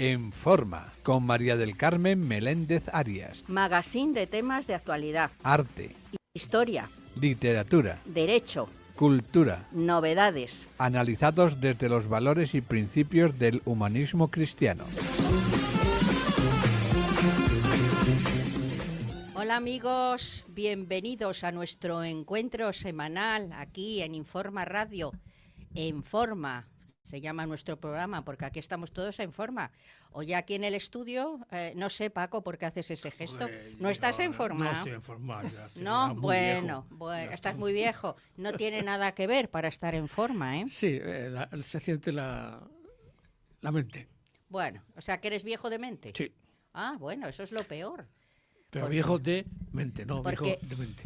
En Forma, con María del Carmen Meléndez Arias. Magazine de temas de actualidad. Arte. Historia. Literatura. Derecho. Cultura. Novedades. Analizados desde los valores y principios del humanismo cristiano. Hola amigos, bienvenidos a nuestro encuentro semanal aquí en Informa Radio. En Forma se llama nuestro programa porque aquí estamos todos en forma. Hoy aquí en el estudio, no sé Paco, ¿por qué haces ese gesto? ¿No estás en forma? No estoy en forma. No, bueno, estás muy viejo. No tiene nada que ver para estar en forma, ¿eh? Sí, se siente la mente. Bueno, o sea que eres viejo de mente. Sí. Ah, bueno, eso es lo peor. Pero viejo de mente, no viejo de mente.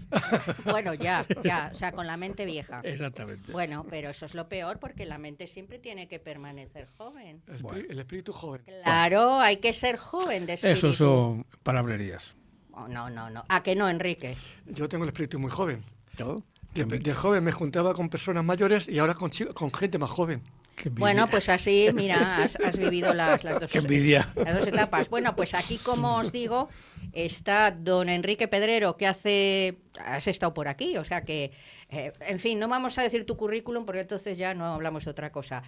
Bueno, ya, o sea, con la mente vieja. Exactamente. Bueno, pero eso es lo peor porque la mente siempre tiene que permanecer joven. El espíritu joven. Claro, hay que ser joven de espíritu. Eso son palabrerías. Oh, no. ¿A que no, Enrique? Yo tengo el espíritu muy joven. ¿No? De joven me juntaba con personas mayores y ahora con gente más joven. Bueno, pues así, mira, has vivido las dos, Qué envidia. Las dos etapas. Bueno, pues aquí, como os digo, está don Enrique Pedrero, que has estado por aquí, o sea que, en fin, no vamos a decir tu currículum porque entonces ya no hablamos de otra cosa.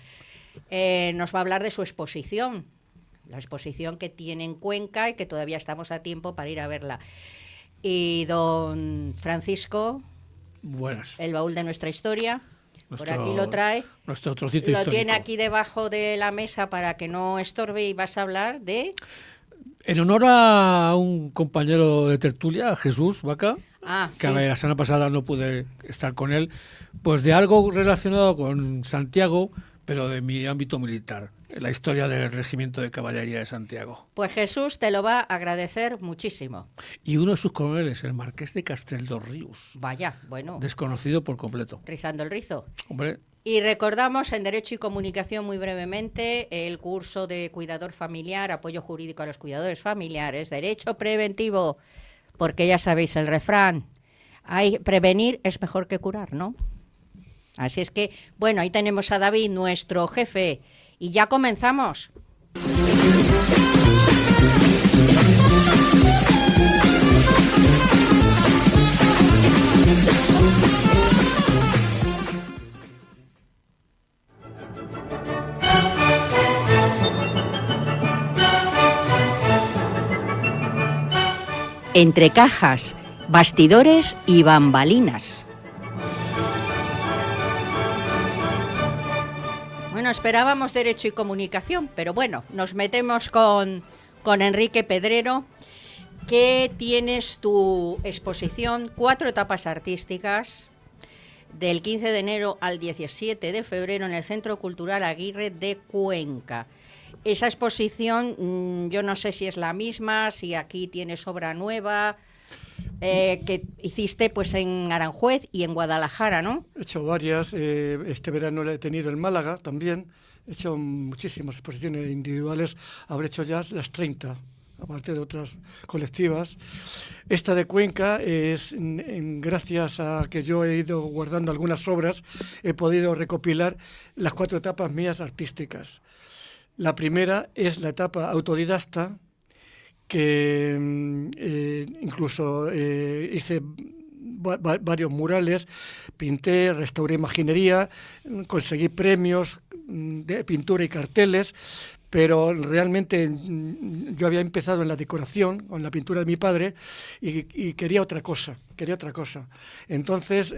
Nos va a hablar de su exposición, la exposición que tiene en Cuenca y que todavía estamos a tiempo para ir a verla. Y don Francisco, buenas. El baúl de nuestra historia. Por aquí lo trae. Nuestro trocito lo histórico. Tiene aquí debajo de la mesa para que no estorbe y vas a hablar de... En honor a un compañero de tertulia, Jesús Vaca, que sí. La semana pasada no pude estar con él, pues de algo relacionado con Santiago, pero de mi ámbito militar, la historia del Regimiento de Caballería de Santiago. Pues Jesús te lo va a agradecer muchísimo. Y uno de sus coroneles, el Marqués de Castel dos Ríos. Vaya, bueno. Desconocido por completo. Rizando el rizo. Hombre. Y recordamos en Derecho y Comunicación muy brevemente el curso de cuidador familiar, apoyo jurídico a los cuidadores familiares, derecho preventivo, porque ya sabéis el refrán, prevenir es mejor que curar, ¿no? Así es que, bueno, ahí tenemos a David, nuestro jefe, y ya comenzamos. Entre cajas, bastidores y bambalinas. Bueno, esperábamos Derecho y Comunicación, pero bueno, nos metemos con Enrique Pedrero, que tienes tu exposición 4 etapas artísticas del 15 de enero al 17 de febrero en el Centro Cultural Aguirre de Cuenca. Esa exposición, yo no sé si es la misma, si aquí tienes obra nueva, que hiciste pues en Aranjuez y en Guadalajara, ¿no? He hecho varias, este verano la he tenido en Málaga también, he hecho muchísimas exposiciones individuales, habré hecho ya las 30, aparte de otras colectivas. Esta de Cuenca es gracias a que yo he ido guardando algunas obras, he podido recopilar las 4 etapas mías artísticas. La primera es la etapa autodidacta, que incluso hice varios murales, pinté, restauré imaginería, conseguí premios de pintura y carteles, pero realmente yo había empezado en la decoración, con la pintura de mi padre, y quería otra cosa. Entonces,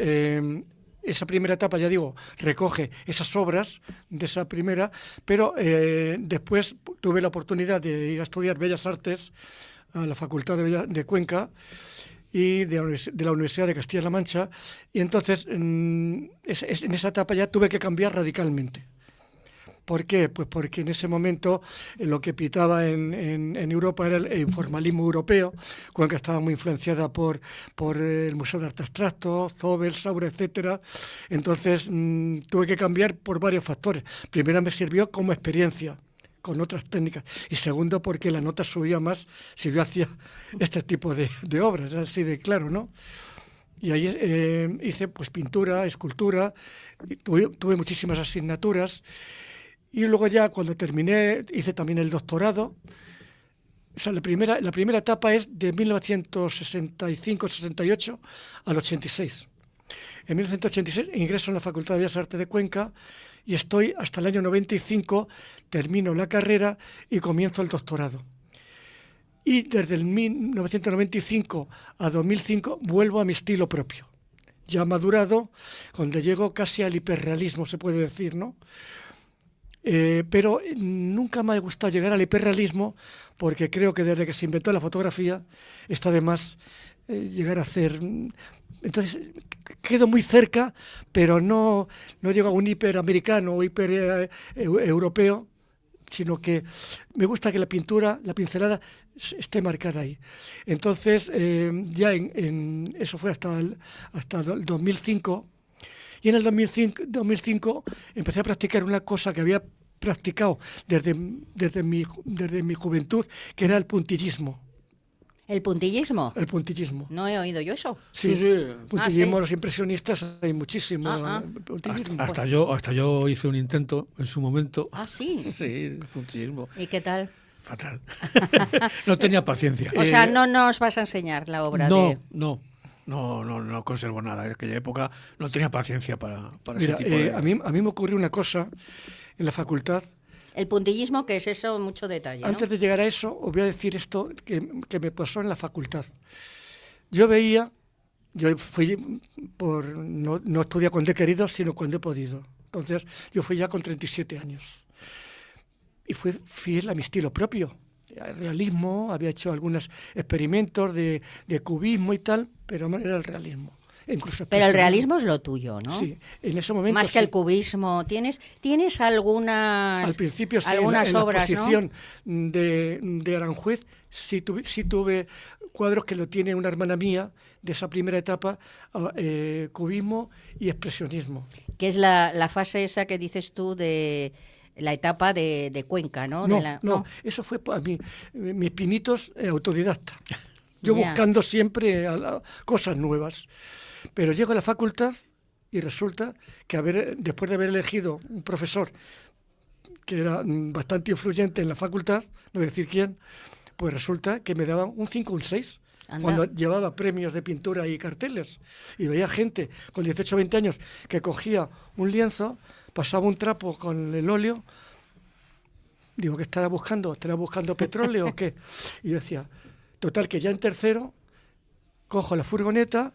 esa primera etapa, ya digo, recoge esas obras de esa primera, pero después tuve la oportunidad de ir a estudiar Bellas Artes a la Facultad de Cuenca y de la Universidad de Castilla-La Mancha, y entonces en esa etapa ya tuve que cambiar radicalmente. ¿Por qué? Pues porque en ese momento lo que pitaba en Europa era el informalismo europeo. Cuenca estaba muy influenciada por el Museo de Arte Abstracto, Zobel, Saura, etcétera. Entonces tuve que cambiar por varios factores. Primero, me sirvió como experiencia con otras técnicas, y segundo, porque la nota subía más si yo hacía este tipo de obras, así de claro, ¿no? Y ahí hice pues pintura, escultura, tuve muchísimas asignaturas. Y luego ya cuando terminé, hice también el doctorado. O sea, la primera etapa es de 1965-68 al 86. En 1986 ingreso en la Facultad de Bellas Artes de Cuenca y estoy hasta el año 95, termino la carrera y comienzo el doctorado. Y desde el 1995 a 2005 vuelvo a mi estilo propio. Ya madurado, donde llego casi al hiperrealismo, se puede decir, ¿no? Pero nunca me ha gustado llegar al hiperrealismo porque creo que desde que se inventó la fotografía está de más llegar a hacer... Entonces quedo muy cerca, pero no llego a un hiperamericano o hiper europeo, sino que me gusta que la pintura, la pincelada, esté marcada ahí. Entonces, ya eso fue hasta el 2005, y en el 2005 empecé a practicar una cosa que había practicado desde mi juventud, que era el puntillismo. ¿El puntillismo? El puntillismo. No he oído yo eso. Sí. Puntillismo, ¿sí? Los impresionistas hay muchísimo. Puntillismo. Hasta yo hice un intento en su momento. Ah, sí. Sí, el puntillismo. ¿Y qué tal? Fatal. No tenía paciencia. O sea, no nos vas a enseñar la obra de... No conservo nada. En aquella época no tenía paciencia para Mira, ese tipo de... a mí me ocurrió una cosa en la facultad. El puntillismo, ¿qué es eso? Mucho detalle, ¿no? Antes de llegar a eso, os voy a decir esto que me pasó en la facultad. Yo fui no estudié cuando he querido, sino cuando he podido. Entonces, yo fui ya con 37 años. Y fui fiel a mi estilo propio. Realismo, había hecho algunos experimentos de cubismo y tal, pero era el realismo. Pero el realismo es lo tuyo, ¿no? Sí, en ese momento. Más que el cubismo. ¿Tienes algunas, al principio, sí, algunas en obras, la exposición, ¿no? de Aranjuez, sí tuve cuadros que lo tiene una hermana mía de esa primera etapa, cubismo y expresionismo. Que es la fase esa que dices tú de la etapa de Cuenca, ¿no? No, eso fue para mí, mis pinitos autodidacta. Yo buscando siempre cosas nuevas. Pero llego a la facultad y resulta que después de haber elegido un profesor que era bastante influyente en la facultad, no voy a decir quién, pues resulta que me daban un 5 o un 6. Anda. Cuando llevaba premios de pintura y carteles. Y veía gente con 18 o 20 años que cogía un lienzo, pasaba un trapo con el óleo. Digo, ¿qué estará buscando? ¿Estará buscando petróleo o qué? Y yo decía, total, que ya en tercero cojo la furgoneta,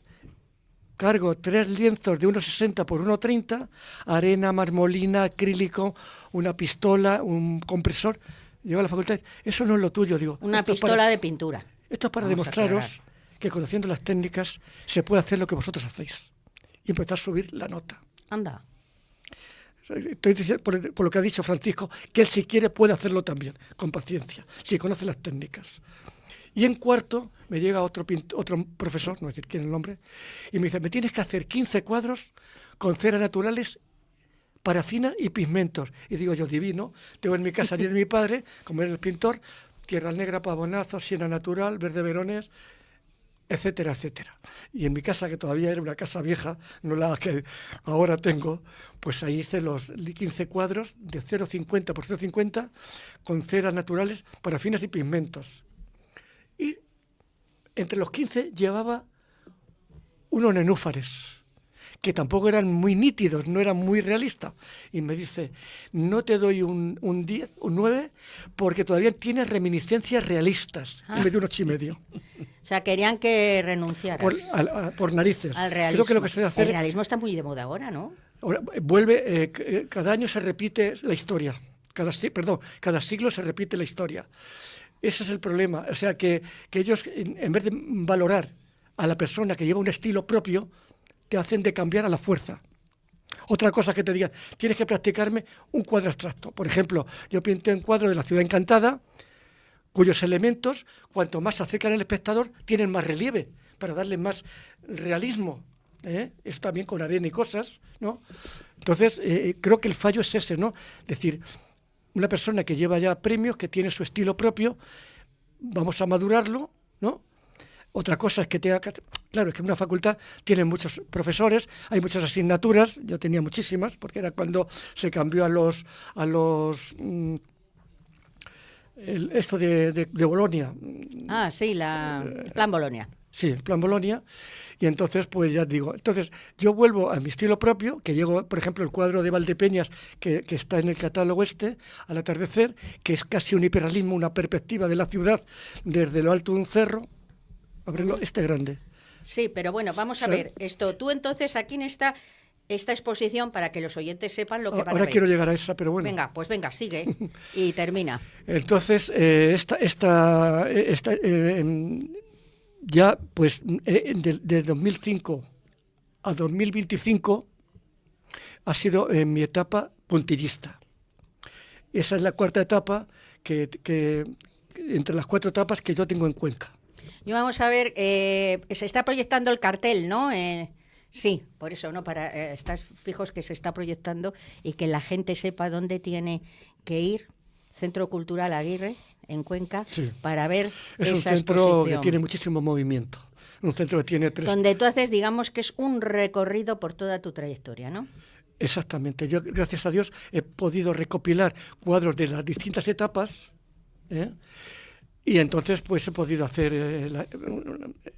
cargo 3 lienzos de 1,60 por 1,30, arena, marmolina, acrílico, una pistola, un compresor. Llego a la facultad, eso no es lo tuyo, digo. Una pistola de pintura. Esto es para demostraros que conociendo las técnicas se puede hacer lo que vosotros hacéis y empezar a subir la nota. Anda. Estoy diciendo, por lo que ha dicho Francisco, que él si quiere puede hacerlo también, con paciencia, si conoce las técnicas. Y en cuarto me llega otro profesor, no voy a decir quién es el nombre, y me dice, me tienes que hacer 15 cuadros con ceras naturales, parafina y pigmentos. Y digo yo, divino, tengo en mi casa ni de mi padre, como era el pintor, tierra negra, pavonazo, siena natural, verde verones, etcétera, etcétera. Y en mi casa, que todavía era una casa vieja, no la que ahora tengo, pues ahí hice los 15 cuadros de 0,50 por 0,50 con ceras naturales, parafinas y pigmentos. Y entre los 15 llevaba unos nenúfares, que tampoco eran muy nítidos, no eran muy realistas. Y me dice, no te doy un 10, un 9, porque todavía tienes reminiscencias realistas. Y me dio un 8,5. O sea, querían que renunciaras. Por narices. Al realismo. Creo que lo que se debe hacer... El realismo está muy de moda ahora, ¿no? Ahora, cada año se repite la historia. Cada siglo se repite la historia. Ese es el problema. O sea, que ellos, en vez de valorar a la persona que lleva un estilo propio, te hacen de cambiar a la fuerza. Otra cosa que te digan, tienes que practicarme un cuadro abstracto. Por ejemplo, yo pinté un cuadro de la ciudad encantada, cuyos elementos, cuanto más se acercan al espectador, tienen más relieve, para darle más realismo. Eso también con arena y cosas, ¿no? Entonces, creo que el fallo es ese, ¿no? Es decir, una persona que lleva ya premios, que tiene su estilo propio, vamos a madurarlo, ¿no? Otra cosa es que claro, es que una facultad tiene muchos profesores, hay muchas asignaturas, yo tenía muchísimas, porque era cuando se cambió esto de Bolonia. Ah, sí, el plan Bolonia. Sí, el plan Bolonia. Y entonces, pues ya digo, yo vuelvo a mi estilo propio, que llego, por ejemplo, el cuadro de Valdepeñas, que está en el catálogo al atardecer, que es casi un hiperrealismo, una perspectiva de la ciudad desde lo alto de un cerro, grande. Sí, pero bueno, vamos a ver, tú entonces aquí en esta exposición, para que los oyentes sepan lo que van a ver. Ahora quiero llegar a esa, pero bueno. Venga, sigue y termina. Entonces, ya pues de 2005 a 2025 ha sido mi etapa puntillista. Esa es la cuarta etapa que entre las 4 etapas que yo tengo en Cuenca. Y vamos a ver, se está proyectando el cartel, ¿no? Sí, por eso, ¿no? Para estar fijos que se está proyectando y que la gente sepa dónde tiene que ir. Centro Cultural Aguirre, en Cuenca, sí, para ver es esa un centro exposición. Que tiene muchísimo movimiento. Un centro que tiene 3... Donde tú haces, digamos, que es un recorrido por toda tu trayectoria, ¿no? Exactamente. Yo, gracias a Dios, he podido recopilar cuadros de las distintas etapas, y entonces pues he podido hacer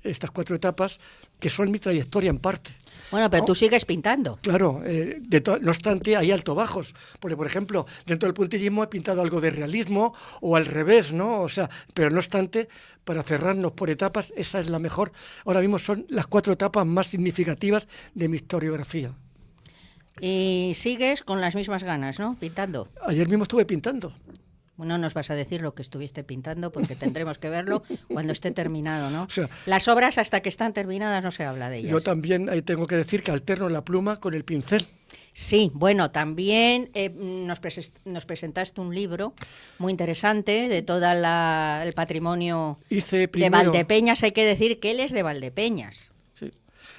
estas 4 etapas, que son mi trayectoria en parte. Bueno, pero tú sigues pintando. Claro, no obstante hay alto-bajos, porque por ejemplo, dentro del puntillismo he pintado algo de realismo o al revés, ¿no? O sea, pero no obstante, para cerrarnos por etapas, esa es la mejor. Ahora mismo son las 4 etapas más significativas de mi historiografía. Y sigues con las mismas ganas, ¿no? Pintando. Ayer mismo estuve pintando. No nos vas a decir lo que estuviste pintando porque tendremos que verlo cuando esté terminado, ¿no? O sea, las obras hasta que están terminadas no se habla de ellas. Yo también tengo que decir que alterno la pluma con el pincel. Sí, bueno, también nos presentaste un libro muy interesante de todo el patrimonio de Valdepeñas. Hay que decir que él es de Valdepeñas. Sí.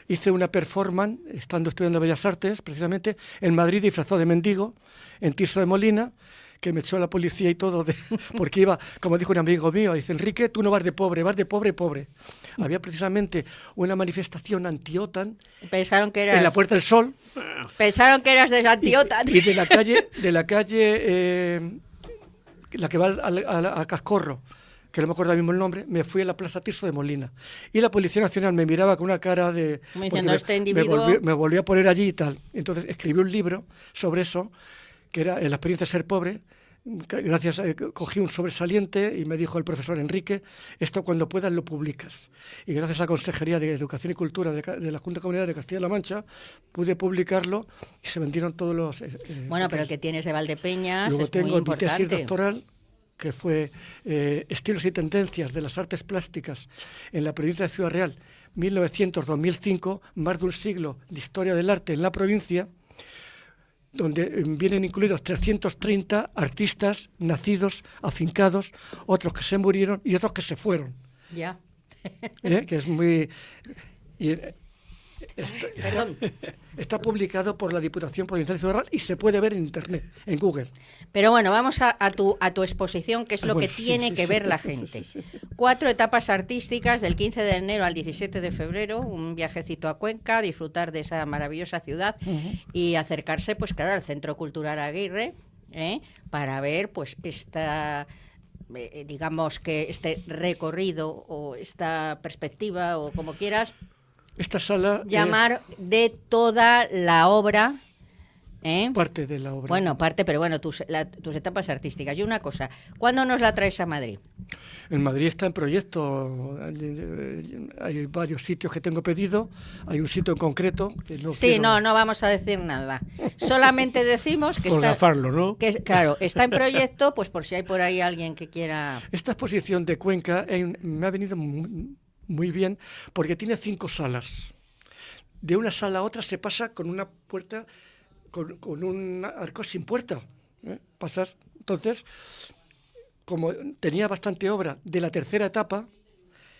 Hice una performance, estudiando Bellas Artes, precisamente, en Madrid, disfrazado de mendigo, en Tirso de Molina, que me echó la policía y todo, porque iba, como dijo un amigo mío, dice: Enrique, tú no vas de pobre, vas de pobre. Había precisamente una manifestación anti-OTAN. Pensaron que eras... en la Puerta del Sol. Pensaron que eras de anti-OTAN. Y de la calle, la que va a Cascorro, que no me acuerdo mismo el nombre, me fui a la Plaza Tirso de Molina. Y la Policía Nacional me miraba con una cara de... diciendo, este individuo... Me volví a poner allí y tal. Entonces escribí un libro sobre eso, que era la experiencia de ser pobre. Gracias, cogí un sobresaliente y me dijo el profesor: Enrique, esto cuando puedas lo publicas. Y gracias a la Consejería de Educación y Cultura de la Junta de Comunidad de Castilla-La Mancha pude publicarlo y se vendieron todos los... bueno, pero el que tienes de Valdepeñas luego es tengo muy importante. Mi tesis doctoral, que fue Estilos y tendencias de las artes plásticas en la provincia de Ciudad Real, 1900-2005, más de un siglo de historia del arte en la provincia, donde vienen incluidos 330 artistas nacidos, afincados, otros que se murieron y otros que se fueron. Ya. Que es muy... Está publicado por la Diputación Provincial de Ciudad Real y se puede ver en Internet, en Google. Pero bueno, vamos a tu exposición, que es lo que tiene que ver la gente. 4 etapas artísticas del 15 de enero al 17 de febrero, un viajecito a Cuenca, disfrutar de esa maravillosa ciudad y acercarse, pues claro, al Centro Cultural Aguirre, para ver pues digamos que este recorrido o esta perspectiva o como quieras, esta sala llamar de toda la obra. Parte de la obra. Bueno, pero bueno, tus etapas artísticas. Y una cosa, ¿cuándo nos la traes a Madrid? En Madrid está en proyecto. Hay varios sitios que tengo pedido. Hay un sitio en concreto que no vamos a decir nada. Solamente decimos que gafarlo, ¿no? Que, claro, está en proyecto, pues por si hay por ahí alguien que quiera... Esta exposición de Cuenca me ha venido muy bien porque tiene 5 salas. De una sala a otra se pasa con una puerta... Con un arco sin puerta. Pasas. Entonces, como tenía bastante obra de la tercera etapa,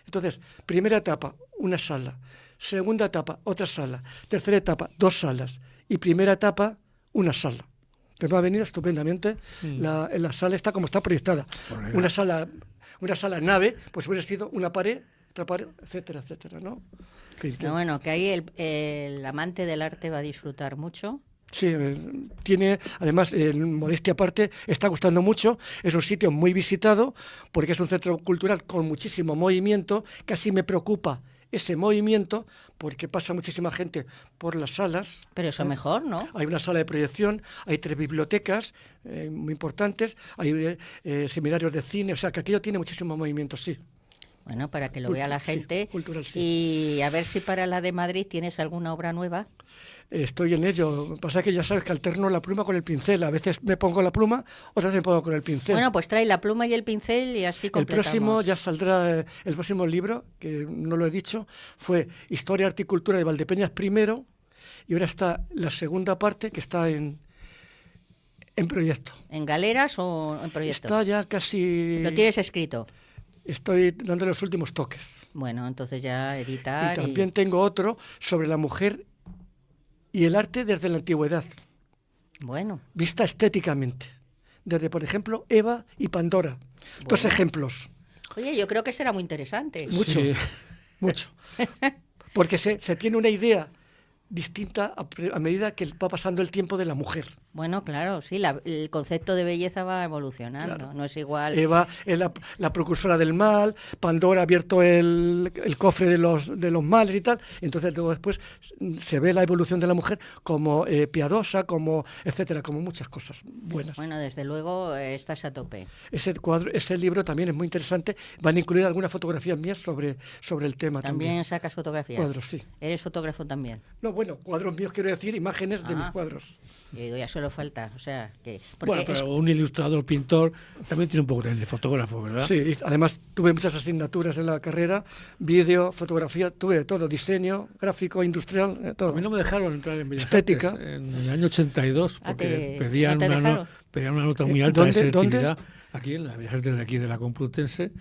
entonces, primera etapa, una sala. Segunda etapa, otra sala. Tercera etapa, 2 salas. Y primera etapa, una sala. Que me ha venido estupendamente. La sala está como está proyectada. Una sala nave, pues hubiera sido una pared etcétera, etcétera, ¿no? En fin, Pero bueno, que ahí el amante del arte va a disfrutar mucho. sí, tiene, además, modestia aparte, está gustando mucho. Es un sitio muy visitado porque es un centro cultural con muchísimo movimiento. Casi me preocupa ese movimiento porque pasa muchísima gente por las salas. Pero eso mejor, ¿no? Hay una sala de proyección, hay 3 bibliotecas muy importantes, hay seminarios de cine, o sea que aquello tiene muchísimo movimiento, sí. Bueno, para que lo vea la Sí, gente. cultural, sí. Y a ver si para la de Madrid tienes alguna obra nueva. Estoy en ello. Lo que pasa es que ya sabes que alterno la pluma con el pincel. A veces me pongo la pluma, otras me pongo con el pincel. Bueno, pues trae la pluma y el pincel y así el completamos. próximo ya saldrá, el próximo libro, que no lo he dicho, fue Historia, Arte y Cultura de Valdepeñas primero, y ahora está la segunda parte que está en proyecto. ¿En galeras o en proyecto? Está ya casi... ¿Lo tienes escrito? Estoy dando los últimos toques. Bueno, entonces ya editar. Y también tengo otro sobre la mujer y el arte desde la antigüedad, Bueno, vista estéticamente. Desde, por ejemplo, Eva y Pandora. Dos Bueno. ejemplos. oye, yo creo que será muy interesante. Mucho, Sí. mucho. Porque se tiene una idea distinta a medida que va pasando el tiempo de la mujer. Bueno, claro, sí, el concepto de belleza va evolucionando. Claro. No es igual. Eva es la precursora del mal, Pandora ha abierto el cofre de los males y tal. Entonces luego después se ve la evolución de la mujer como piadosa, como etcétera, como muchas cosas buenas. Bueno, desde luego estás a tope. Ese libro también es muy interesante. Van a incluir algunas fotografías mías sobre el tema También también. sacas fotografías. Cuadros, sí. Eres fotógrafo también. No, bueno, cuadros míos quiero decir, imágenes de Ah. mis cuadros. Yo digo, ya solo falta. O sea, que. Porque Bueno, pero un ilustrador, pintor, también tiene un poco también de fotógrafo, ¿verdad? Sí, y además tuve muchas asignaturas en la carrera, vídeo, fotografía, tuve de todo, diseño, gráfico, industrial, todo. A mí no me dejaron entrar en Bellas Estética. Artes en el año 82 Ah, porque ¿no pedían, te dejaron? pedían una nota muy alta de ¿Dónde? selectividad. Aquí en las Bellas Artes de aquí de la Complutense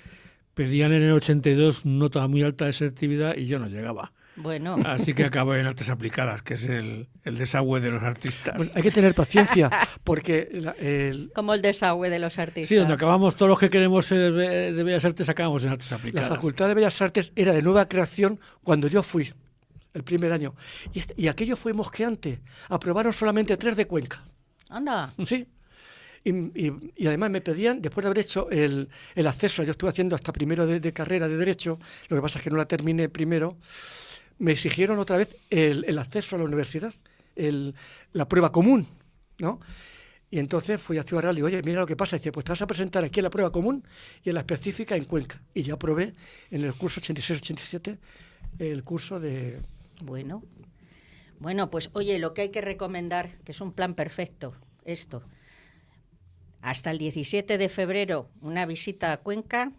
pedían en el 82 nota muy alta de selectividad y yo no llegaba. Bueno, Así que acabé en Artes Aplicadas, que es el desagüe de los artistas. Bueno, hay que tener paciencia porque como el desagüe de los artistas. Sí, donde acabamos todos los que queremos ser de Bellas Artes, acabamos en Artes la Aplicadas. Facultad de Bellas Artes era de nueva creación cuando yo fui, el primer año. Y aquello fue mosqueante. Aprobaron solamente 3 de Cuenca. Anda. Sí. Y además me pedían, después de haber hecho el acceso, yo estuve haciendo hasta primero de carrera de Derecho, lo que pasa es que no la terminé primero, me exigieron otra vez el acceso a la universidad, la prueba común, ¿no? Y entonces fui a Ciudad Real y digo, oye, mira lo que pasa. Y dice, pues te vas a presentar aquí en la prueba común y en la específica en Cuenca. Y ya aprobé en el curso 86-87 el curso de... Bueno. Bueno, pues oye, lo que hay que recomendar, que es un plan perfecto, esto. Hasta el 17 de febrero, una visita a Cuenca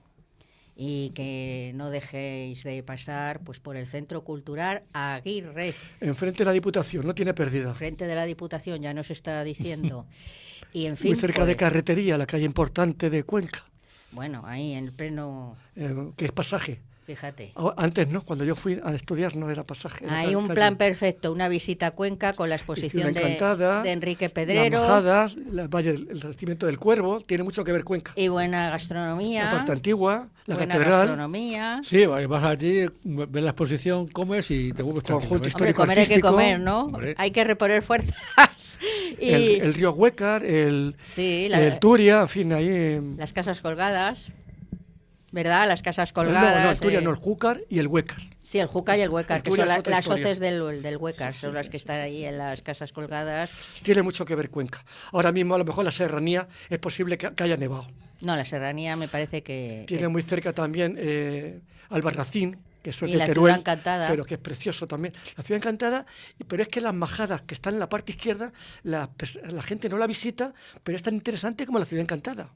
y que no dejéis de pasar pues por el Centro Cultural Aguirre, Enfrente de la Diputación, no tiene pérdida. frente de la Diputación, ya nos está diciendo. Y en fin, Muy cerca de pues, Carretería, la calle importante de Cuenca, bueno, ahí en el pleno, que es pasaje. fíjate. Antes no, cuando yo fui a estudiar no era pasaje. era Hay un calle. plan perfecto, una visita a Cuenca con la exposición Ciudad Encantada, de Enrique Pedrero. Las Majadas, el Nacimiento del Cuervo, tiene mucho que ver Cuenca. Y buena gastronomía. La Parte Antigua, la buena Catedral, gastronomía. Sí, vas allí, ves la exposición, comes y te vuelves Conjunto tranquilo. Hombre, histórico comer hay que artístico, comer, ¿no? hombre. Hay que reponer fuerzas. Y el río Huécar, el Turia, en fin, ahí... las casas colgadas, ¿verdad? Las casas No, colgadas. el Turia no, el Júcar y el Huécar. Sí, el Júcar y el Huécar, El que Turia son es otra las historia. hoces del Huécar, son las que están ahí en las casas colgadas. Tiene mucho que ver Cuenca. Ahora mismo a lo mejor la serranía es posible que haya nevado. No, la serranía me parece que... Tiene muy cerca también Albarracín, que eso es Y de la Teruel, Ciudad Encantada. pero que es precioso también. La Ciudad Encantada, pero es que las Majadas que están en la parte izquierda, la gente no la visita, pero es tan interesante como la Ciudad Encantada.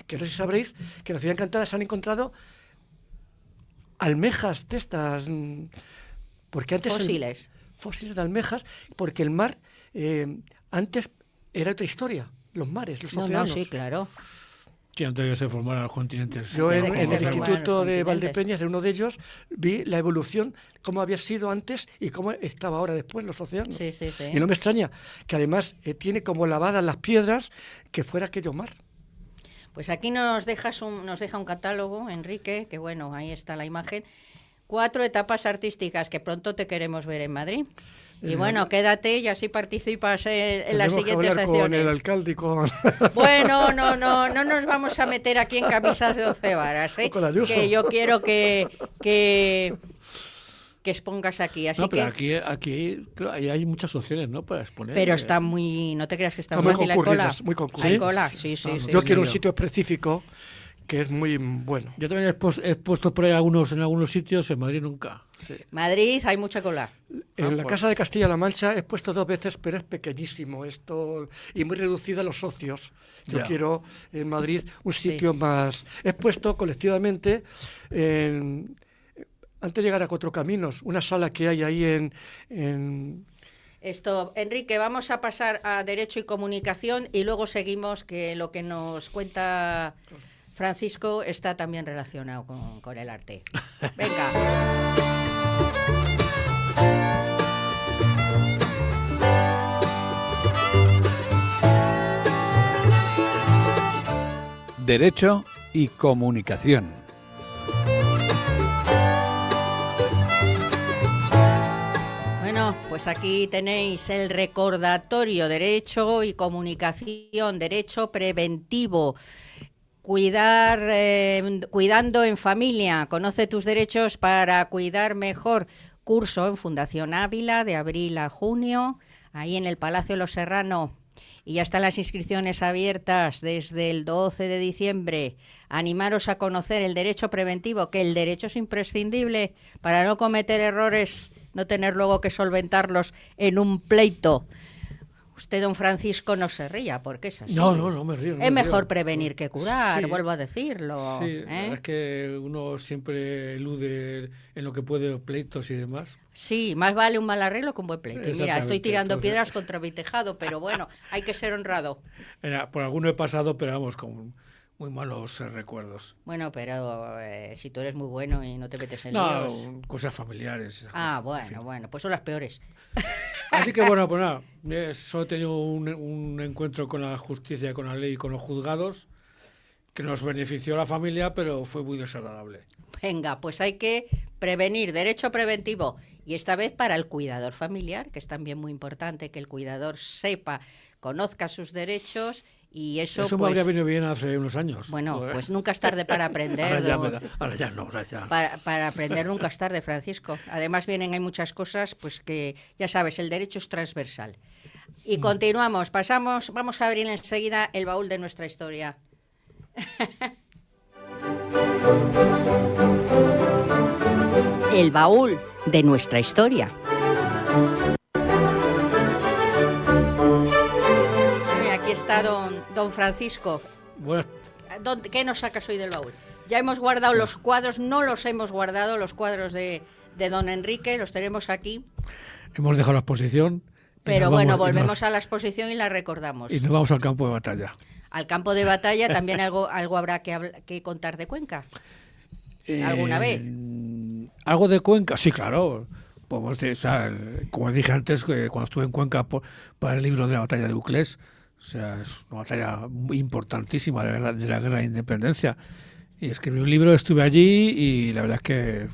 Que no sé si sabréis que en la Ciudad Encantada se han encontrado almejas de estas, porque antes fósiles de almejas, porque el mar antes era otra historia, los mares, los océanos. No, sí, claro. Sí, antes de que se formaran los continentes. Yo Antes en de que el se formaran Instituto los de continentes. Valdepeñas, en uno de ellos, vi la evolución, cómo había sido antes y cómo estaba ahora después los océanos. Sí, sí, sí. Y no me extraña que además tiene como lavadas las piedras que fuera aquello mar. Pues aquí nos deja un catálogo, Enrique, que bueno, ahí está la imagen. 4 etapas artísticas que pronto te queremos ver en Madrid. Y bueno, quédate y así participas en las siguientes hablar secciones. con el alcalde y con... Bueno, no nos vamos a meter aquí en camisas de 12 varas, ¿eh? Con Ayuso. Que yo quiero que expongas aquí. Así No, pero que, aquí claro, ahí hay muchas opciones, ¿no? Para exponer. pero está muy, no te creas que está Está muy fácil, hay cola. concurridas, muy concurridas. Hay cola, sí. Yo quiero un sí. sitio específico que es muy bueno. Yo también he puesto por ahí en algunos sitios, en Madrid nunca. Sí. Madrid hay mucha cola. En la pues. Casa de Castilla-La Mancha he puesto 2 veces, pero es pequeñísimo esto y muy reducida a los socios. Yo Ya. quiero en Madrid un Sí. sitio más... He puesto colectivamente, antes de llegar a Cuatro Caminos, una sala que hay ahí en Esto, Enrique, vamos a pasar a Derecho y Comunicación y luego seguimos, que lo que nos cuenta Francisco está también relacionado con el arte. Venga. Derecho y Comunicación. Bueno, pues aquí tenéis el recordatorio: Derecho y Comunicación, Derecho Preventivo. Cuidando en familia, conoce tus derechos para cuidar mejor. Curso en Fundación Ávila de abril a junio, ahí en el Palacio Los Serrano. Y ya están las inscripciones abiertas desde el 12 de diciembre. Animaros a conocer el derecho preventivo, que el derecho es imprescindible para no cometer errores, no tener luego que solventarlos en un pleito. Usted, don Francisco, no se ría, porque es así. No me río. Es mejor prevenir que curar, Sí. vuelvo a decirlo. Sí, la verdad ¿eh? es que uno siempre elude en lo que puede los pleitos y demás. Sí, más vale un mal arreglo que un buen pleito. Y mira, estoy Exactamente, tirando entonces- piedras contra mi tejado, pero bueno, hay que ser honrado. Por alguno he pasado, pero vamos, con muy malos recuerdos. Bueno, pero si tú eres muy bueno y no te metes en No, líos. cosas familiares. esas Ah, cosas, en fin. bueno, pues son las peores. Así que bueno, pues nada, solo he tenido un encuentro con la justicia, con la ley y con los juzgados, que nos benefició a la familia, pero fue muy desagradable. Venga, pues hay que prevenir, derecho preventivo. Y esta vez para el cuidador familiar, que es también muy importante que el cuidador sepa, conozca sus derechos y eso, Eso me pues, habría venido bien hace unos años. bueno, Joder. pues nunca es tarde para aprender. Ahora ya no, ahora ya. Para aprender nunca es tarde, Francisco. Además hay muchas cosas, pues que ya sabes, el derecho es transversal. Y continuamos, vamos a abrir enseguida el baúl de nuestra historia. El baúl de nuestra historia. Aquí está don Francisco. Bueno, ¿Qué nos sacas hoy del baúl? Ya hemos guardado los cuadros, no los hemos guardado, los cuadros de don Enrique, los tenemos aquí. hemos dejado la exposición. Pero bueno, volvemos a la exposición y la recordamos. Y nos vamos al campo de batalla. Al campo de batalla también algo habrá que contar de Cuenca. ¿Alguna vez? ¿Algo de Cuenca? Sí, claro. Podemos decir, o sea, como dije antes, cuando estuve en Cuenca para el libro de la batalla de Uclés, o sea, es una batalla muy importantísima de la guerra de independencia. Y escribí un libro, estuve allí y la verdad es que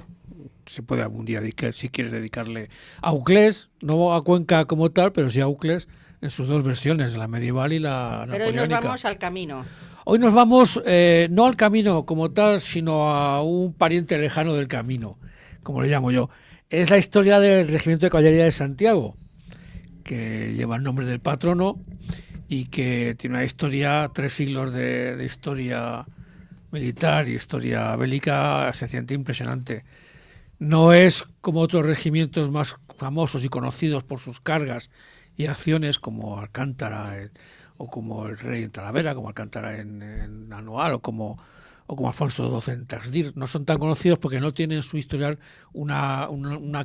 se puede algún día dedicar, si quieres dedicarle a Uclés, no a Cuenca como tal, pero sí a Uclés en sus dos versiones, la medieval y la Pero hoy nos napoleónica. vamos al camino. Hoy nos vamos no al camino como tal, sino a un pariente lejano del camino, como le llamo yo. Es la historia del Regimiento de Caballería de Santiago, que lleva el nombre del patrono y que tiene una historia, 3 siglos de historia militar y historia bélica sencillamente impresionante. No es como otros regimientos más famosos y conocidos por sus cargas y acciones como Alcántara o como el Rey en Talavera, como Alcántara en Anual o como Alfonso XII en Taxdir. No son tan conocidos porque no tienen en su historial una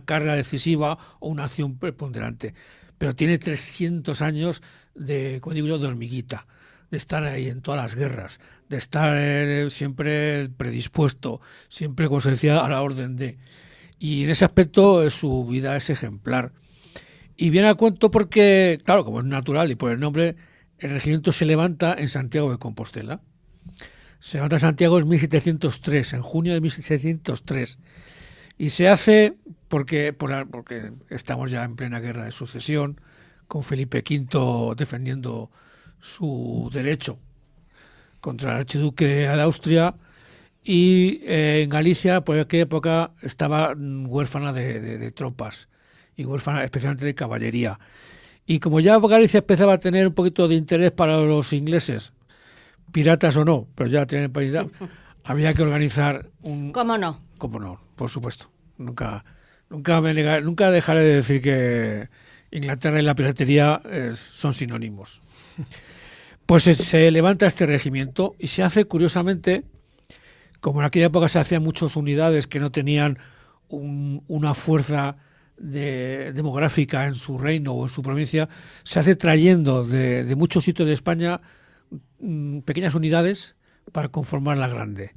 carga decisiva o una acción preponderante. Pero tiene 300 años como digo yo, de hormiguita, de estar ahí en todas las guerras, de estar siempre predispuesto, siempre, como se decía, a la orden de. Y en ese aspecto su vida es ejemplar. Y viene a cuento porque, claro, como es natural y por el nombre, el regimiento se levanta en Santiago de Compostela. Se levanta Santiago en 1703, en junio de 1703. Y se hace porque estamos ya en plena guerra de sucesión, con Felipe V defendiendo su derecho contra el archiduque de Austria, y en Galicia, por aquella época, estaba huérfana de tropas, y huérfana especialmente de caballería. Y como ya Galicia empezaba a tener un poquito de interés para los ingleses, piratas o no, pero ya tienen paridad, había que organizar un... ¿Cómo no? ¿Cómo no? Por supuesto. Nunca dejaré de decir que Inglaterra y la piratería son sinónimos. Pues se levanta este regimiento y se hace, curiosamente, como en aquella época se hacían muchas unidades que no tenían una fuerza demográfica en su reino o en su provincia, se hace trayendo de muchos sitios de España pequeñas unidades para conformar la grande.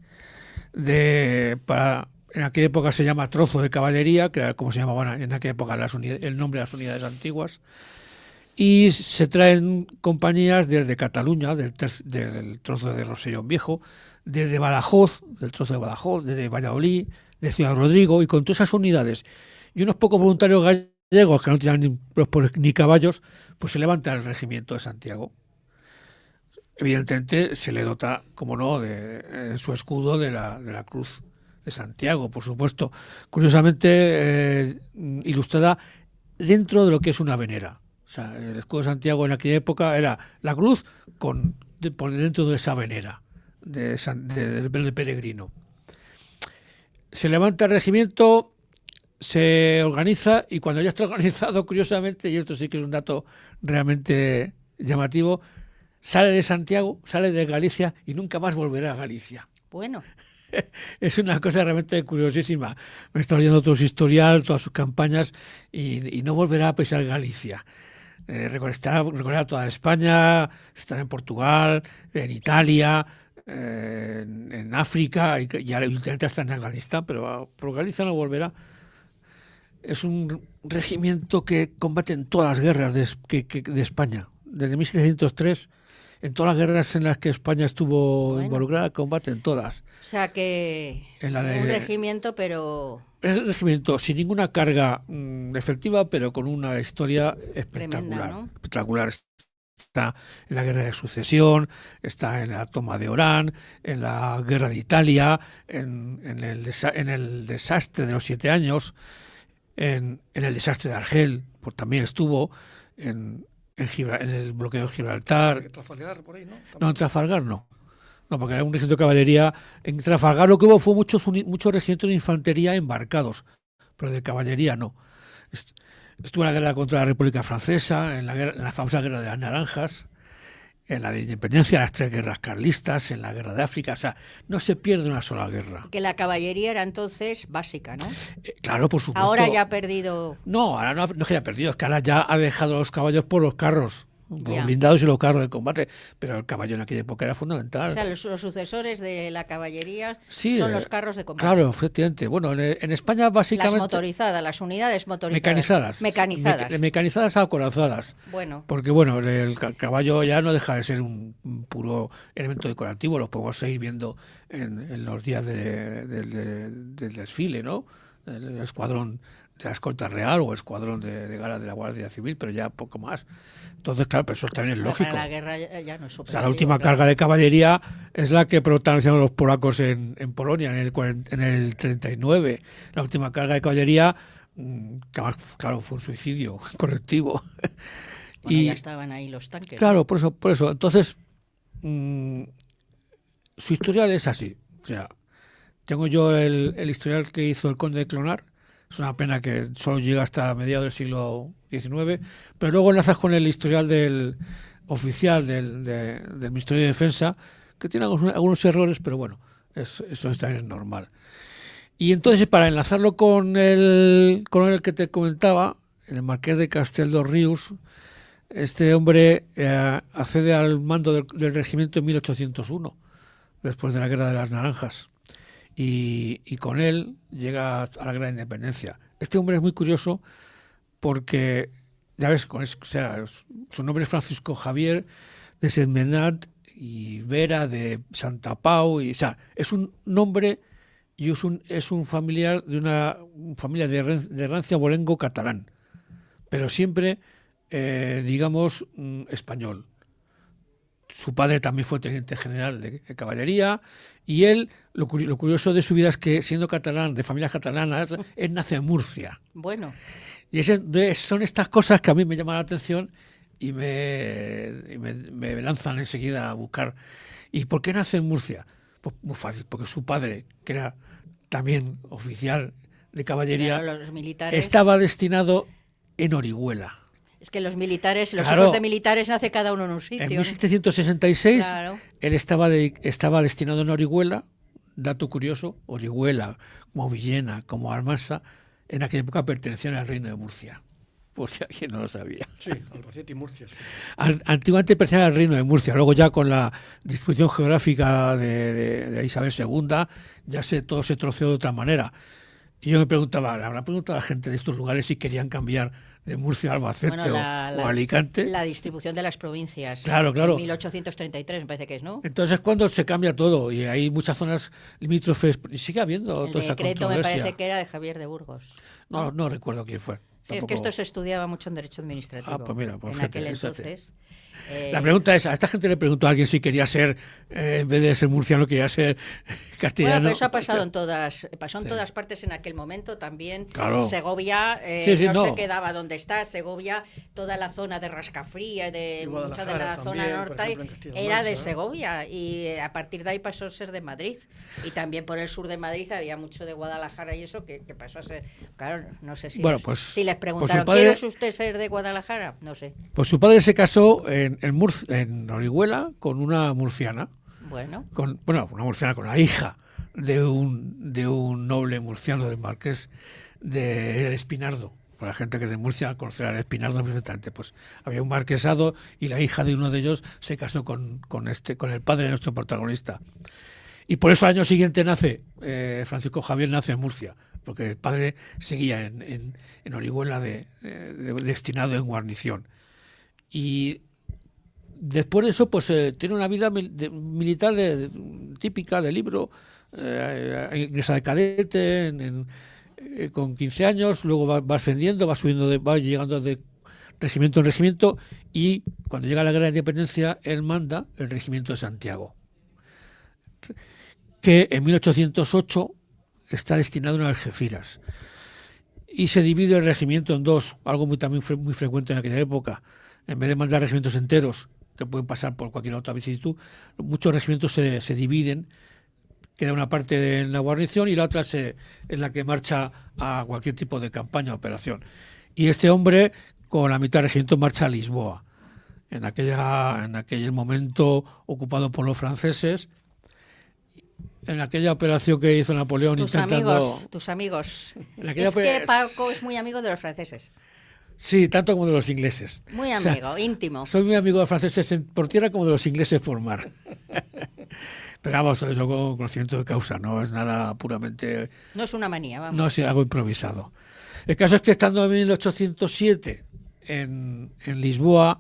En aquella época se llama trozo de caballería, que era como se llamaban en aquella época el nombre de las unidades antiguas, y se traen compañías desde Cataluña, del trozo de Rosellón Viejo, desde Badajoz, del trozo de Badajoz, desde Valladolid, de Ciudad Rodrigo, y con todas esas unidades y unos pocos voluntarios gallegos que no tenían ni caballos, pues se levanta el regimiento de Santiago. Evidentemente se le dota, como no, de su escudo de la cruz de Santiago, por supuesto, curiosamente ilustrada dentro de lo que es una venera. O sea, el escudo de Santiago en aquella época era la cruz por dentro de esa venera del peregrino. Se levanta el regimiento, se organiza, y cuando ya está organizado, curiosamente, y esto sí que es un dato realmente llamativo, sale de Santiago, sale de Galicia y nunca más volverá a Galicia. Bueno. Es una cosa realmente curiosísima. Me está leyendo todo su historial, todas sus campañas, y no volverá a pisar Galicia. Recorrerá toda España, estará en Portugal, en Italia, en África, y ahora intenta estar en Afganistán, pero por Galicia no volverá. Es un regimiento que combate en todas las guerras de España. Desde 1703, en todas las guerras en las que España estuvo involucrada, combate en todas. O sea que un regimiento, pero... El regimiento sin ninguna carga efectiva, pero con una historia espectacular. Tremenda, ¿no? Espectacular. Está en la guerra de sucesión, está en la toma de Orán, en la guerra de Italia, en el desastre de los 7 años, en el desastre de Argel, pues también estuvo, en el bloqueo de Gibraltar. Trafalgar, por ahí, ¿no? No, en Trafalgar no. No, porque era un regimiento de caballería. En Trafalgar lo que hubo fue muchos regimientos de infantería embarcados, pero de caballería no. Estuvo en la guerra contra la República Francesa, en la famosa guerra de las Naranjas, en la de Independencia, las 3 guerras carlistas, en la guerra de África. O sea, no se pierde una sola guerra. Que la caballería era entonces básica, ¿no? Claro, por supuesto. Ahora ya ha perdido... No, ahora no es que haya perdido, es que ahora ya ha dejado los caballos por los carros. Los blindados y los carros de combate, pero el caballo en aquella época era fundamental. O sea, los sucesores de la caballería sí, son los carros de combate. Claro, efectivamente. Bueno, en España básicamente... Las motorizadas, las unidades motorizadas. Mecanizadas. Mecanizadas acorazadas. Bueno. Porque, bueno, el caballo ya no deja de ser un puro elemento decorativo, lo podemos seguir viendo en los días del desfile, ¿no? El escuadrón de la escolta real o escuadrón de gala de la Guardia Civil, pero ya poco más. Entonces, claro, pero eso también es lógico. Para la guerra ya no es o sea, la última carga de caballería es la que protagonizaron los polacos en Polonia en el 39. La última carga de caballería, que además, claro, fue un suicidio colectivo. Bueno, ya estaban ahí los tanques. Claro, ¿no? por eso. Entonces, su historial es así. O sea, tengo yo el historial que hizo el conde de Clonar. Es una pena que solo llega hasta mediados del siglo XIX, pero luego enlazas con el historial del oficial del Ministerio de Defensa, que tiene algunos errores, pero bueno, eso también es normal. Y entonces, para enlazarlo con el que te comentaba, el marqués de Castelldorrius, este hombre accede al mando del regimiento en 1801, después de la Guerra de las Naranjas. Y con él llega a la Gran Independencia. Este hombre es muy curioso porque, ya ves, su nombre es Francisco Javier de Sentmenat, y Vera de Santa Pau, o sea, es un nombre y es un familiar de una familia de rancio abolengo catalán, pero siempre, digamos, español. Su padre también fue teniente general de caballería y él, lo curioso de su vida es que, siendo catalán, de familias catalanas, él nace en Murcia. Bueno, Y son estas cosas que a mí me llaman la atención y me lanzan enseguida a buscar. ¿Y por qué nace en Murcia? Pues muy fácil, porque su padre, que era también oficial de caballería, claro, los militares. estaba destinado en Orihuela. Es que los militares, los Claro. hijos de militares nace cada uno en un sitio. En 1766 Claro. él estaba destinado en Orihuela, dato curioso, Orihuela, como Villena, como Almansa, en aquella época pertenecían al reino de Murcia, por si alguien no lo sabía. Sí, Albacete y Murcia. Sí. Antiguamente pertenecían al reino de Murcia, luego ya con la distribución geográfica de Isabel II, ya todo se troceó de otra manera. Y yo me preguntaba, ¿le habrá preguntado a la gente de estos lugares si querían cambiar de Murcia a Albacete Bueno, o Alicante? La distribución de las provincias. Claro, claro. En 1833 me parece que es, ¿no? Entonces es cuando se cambia todo y hay muchas zonas limítrofes y sigue habiendo El toda esa decreto me controversia. parece que era de Javier de Burgos. No recuerdo quién fue. Sí, es Tampoco- que esto se estudiaba mucho en derecho administrativo. Ah, pues mira, pues en fíjate, aquel fíjate. entonces. La pregunta es, a esta gente le preguntó a alguien si quería ser, en vez de ser murciano, quería ser castellano. Bueno, pero eso ha pasado en todas, pasó en Sí. todas partes en aquel momento también. Claro. Segovia Sí, no se no. quedaba donde está. Segovia, toda la zona de Rascafría, de Y mucha de Guadalajara la zona también, por norte, ejemplo, en Castilla-La era de Mancha. Segovia y a partir de ahí pasó a ser de Madrid. Y también por el sur de Madrid había mucho de Guadalajara y eso que pasó a ser. Claro, no sé si, Bueno, les, pues, si les pues preguntaron, su padre- ¿quiere usted ser de Guadalajara? No sé. Pues su padre se casó en Orihuela con una murciana, Bueno, una murciana, con la hija de un noble murciano del Marqués de Espinardo. Para la gente que es de Murcia conocerá el Espinardo perfectamente. Pues había un marquesado y la hija de uno de ellos se casó con el padre de nuestro protagonista. Y por eso al año siguiente nace, Francisco Javier nace en Murcia, porque el padre seguía en Orihuela destinado en guarnición. Y después de eso, pues tiene una vida militar típica de libro, ingresa de cadete con 15 años, luego va ascendiendo, va llegando de regimiento en regimiento y cuando llega la Guerra de Independencia, él manda el regimiento de Santiago, que en 1808 está destinado en Algeciras. Y se divide el regimiento en dos, algo también muy frecuente en aquella época. En vez de mandar regimientos enteros, que pueden pasar por cualquier otra vicisitud, muchos regimientos se dividen, queda una parte en la guarnición y la otra es la que marcha a cualquier tipo de campaña o operación. Y este hombre, con la mitad del regimiento, marcha a Lisboa, en aquel momento ocupado por los franceses, en aquella operación que hizo Napoleón tus amigos. En aquella Es que operación- Paco es muy amigo de los franceses. Sí, tanto como de los ingleses. Muy O sea, amigo, íntimo. soy muy amigo de los franceses por tierra como de los ingleses por mar. Pero vamos, todo eso con conocimiento de causa, no es nada puramente, No es una manía, vamos. no es algo improvisado. El caso es que estando en 1807 en Lisboa,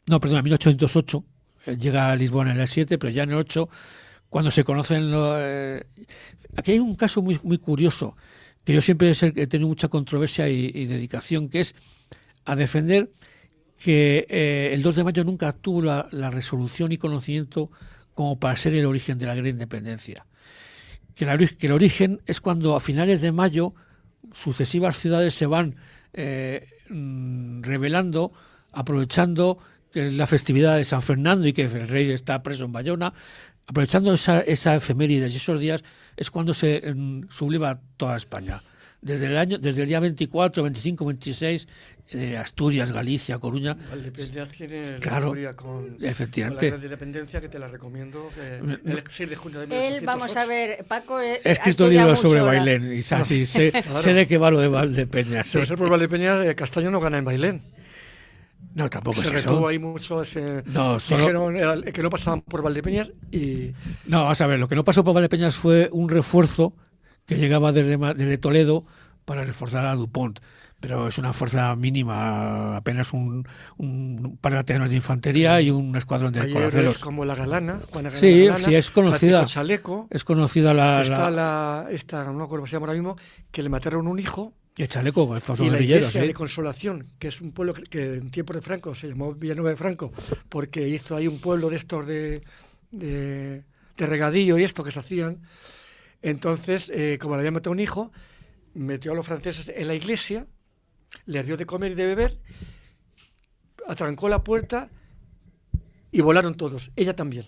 en 1808, llega a Lisboa en el 7, pero ya en el 8, cuando se conocen... aquí hay un caso muy, muy curioso, que yo siempre he tenido mucha controversia y dedicación, que es a defender que el 2 de mayo nunca tuvo la resolución y conocimiento como para ser el origen de la gran independencia. Que el origen es cuando a finales de mayo sucesivas ciudades se van revelando, aprovechando que es la festividad de San Fernando y que el rey está preso en Bayona, aprovechando esa efeméride y esos días es cuando se subleva toda España. Desde el día 24, 25, 26, Asturias, Galicia, Coruña. Valdepeñas tiene Claro, historia con efectivamente. la Gran Independencia, que te la recomiendo. El 6 de junio de Él, 1808. vamos a ver, Paco He ha escrito estudiado libros sobre mucho Bailén y sí, sé de qué va lo de Valdepeñas. Sí. Debe ser por Valdepeñas, Castaño no gana en Bailén. No, tampoco Se es retuvo eso. ahí mucho ese... No, Dijeron que no pasaban por Valdepeñas y... No, vamos a ver, lo que no pasó por Valdepeñas fue un refuerzo que llegaba desde Toledo para reforzar a Dupont. pero es una fuerza mínima, apenas un par de batallones de infantería y un escuadrón de Hay coraceros. héroes como la Galana, Juana Sí, Galana, sí, es conocida. Francisco Chaleco. Es conocida Esta, no me acuerdo cómo se llama ahora mismo, que le mataron un hijo. el chaleco, el famoso Y la guerrillero, iglesia sí. de Consolación, que es un pueblo que en tiempos de Franco se llamó Villanueva de Franco, porque hizo ahí un pueblo de estos de regadío y esto que se hacían. Entonces, como le había matado un hijo, metió a los franceses en la iglesia, les dio de comer y de beber, atrancó la puerta y volaron todos, ella también,